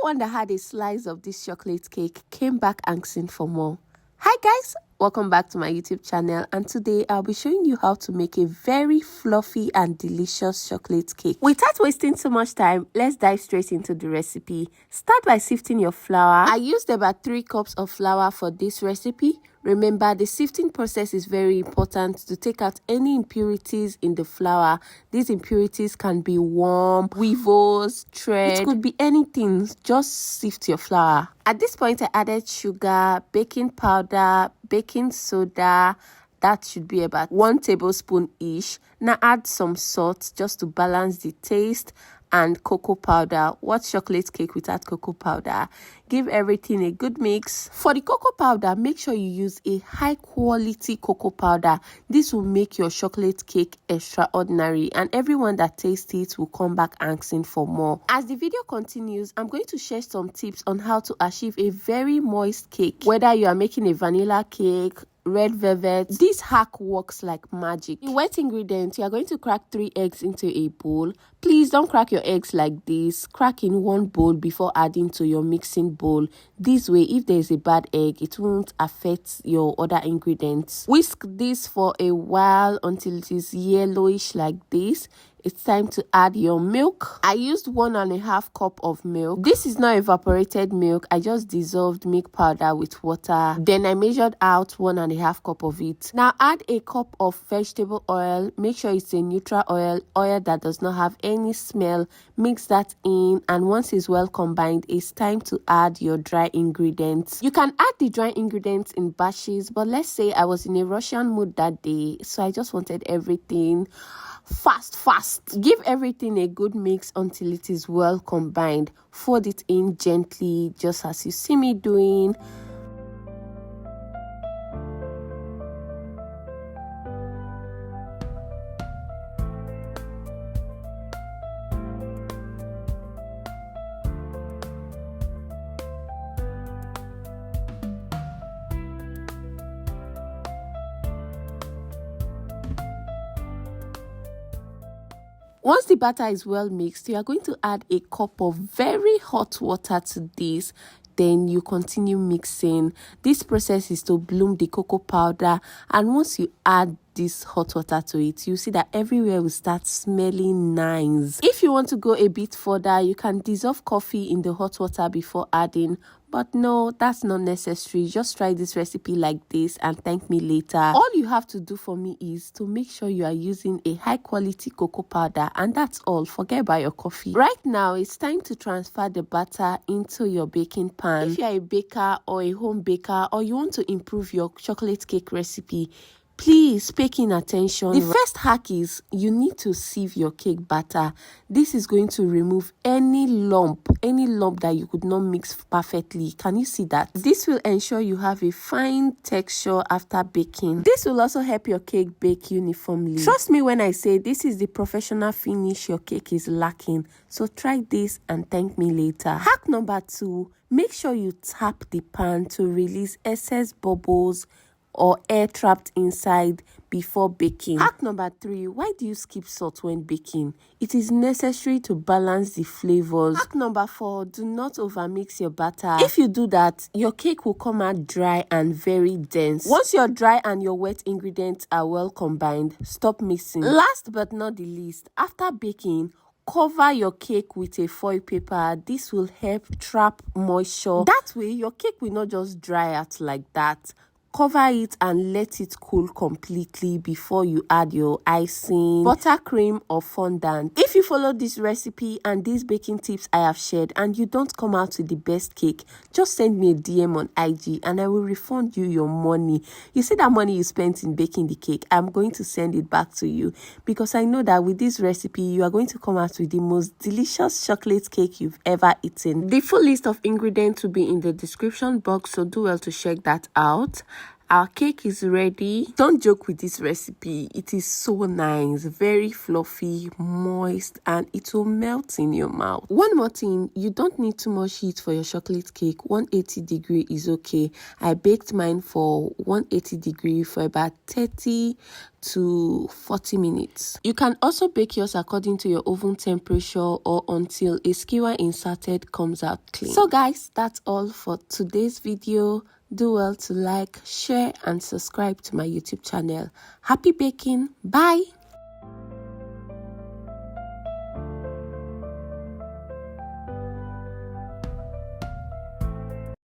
Everyone that had a slice of this chocolate cake came back asking for more. Hi guys, welcome back to my YouTube channel, and today I'll be showing you how to make a very fluffy and delicious chocolate cake. Without wasting so much time, let's dive straight into the recipe. Start by sifting your flour. I used about 3 cups of flour for this recipe. Remember, the sifting process is very important to take out any impurities in the flour. These impurities can be worm, weevils, thread. It could be anything. Just sift your flour. At this point, I added sugar, baking powder, baking soda. That should be about 1 tablespoon each. Now add some salt just to balance the taste, and cocoa powder. What's chocolate cake without cocoa powder? Give everything a good mix. For the cocoa powder, make sure you use a high quality cocoa powder. This will make your chocolate cake extraordinary, and everyone that tastes it will come back asking for more. As the video continues, I'm going to share some tips on how to achieve a very moist cake. Whether you are making a vanilla cake, red velvet, this hack works like magic. In wet ingredients, you are going to crack 3 eggs into a bowl. Please don't crack your eggs like this. Crack in one bowl before adding to your mixing bowl. This way, if there is a bad egg, it won't affect your other ingredients. Whisk this for a while until it is yellowish like this. It's time to add your milk. I used 1.5 cup of milk. This is not evaporated milk. I just dissolved milk powder with water. Then I measured out 1.5 cup of it. Now add a cup of vegetable oil. Make sure it's a neutral oil that does not have any smell. Mix that in, and once it's well combined, it's time to add your dry ingredients. You can add the dry ingredients in batches, but let's say I was in a Russian mood that day, so I just wanted everything fast. Give everything a good mix until it is well combined. Fold it in gently, just as you see me doing. Once the batter is well mixed, you are going to add a cup of very hot water to this. Then you continue mixing. This process is to bloom the cocoa powder, and once you add this hot water to it, you see that everywhere will start smelling nice. If you want to go a bit further, you can dissolve coffee in the hot water before adding, but no, that's not necessary. Just try this recipe like this and thank me later. All you have to do for me is to make sure you are using a high quality cocoa powder, and that's all. Forget about your coffee. Right now, it's time to transfer the batter into your baking pan. If you are a baker or a home baker, or you want to improve your chocolate cake recipe, please pay keen attention. The first hack is you need to sieve your cake batter. This is going to remove any lump that you could not mix perfectly. Can you see that? This will ensure you have a fine texture after baking. This will also help your cake bake uniformly. Trust me when I say this is the professional finish your cake is lacking. So try this and thank me later. Hack number 2, make sure you tap the pan to release excess bubbles or air trapped inside before baking. Hack number 3, why do you skip salt when baking? It is necessary to balance the flavors. Hack number 4, do not overmix your batter. If you do that, your cake will come out dry and very dense. Once your dry and your wet ingredients are well combined, stop mixing. Last but not the least, after baking, cover your cake with a foil paper. This will help trap moisture. That way, your cake will not just dry out like that. Cover it and let it cool completely before you add your icing, buttercream or fondant. If you follow this recipe and these baking tips I have shared and you don't come out with the best cake, just send me a DM on IG and I will refund you your money. You see that money you spent in baking the cake, I'm going to send it back to you, because I know that with this recipe, you are going to come out with the most delicious chocolate cake you've ever eaten. The full list of ingredients will be in the description box, so do well to check that out. Our cake is ready. Don't joke with this recipe. It is so nice, very fluffy, moist, and it will melt in your mouth. One more thing, you don't need too much heat for your chocolate cake. 180 degree is okay. I baked mine for 180 degree for about 30 to 40 minutes. You can also bake yours according to your oven temperature or until a skewer inserted comes out clean. So guys, that's all for today's video. Do well to like, share, and subscribe to my YouTube channel. Happy baking. Bye.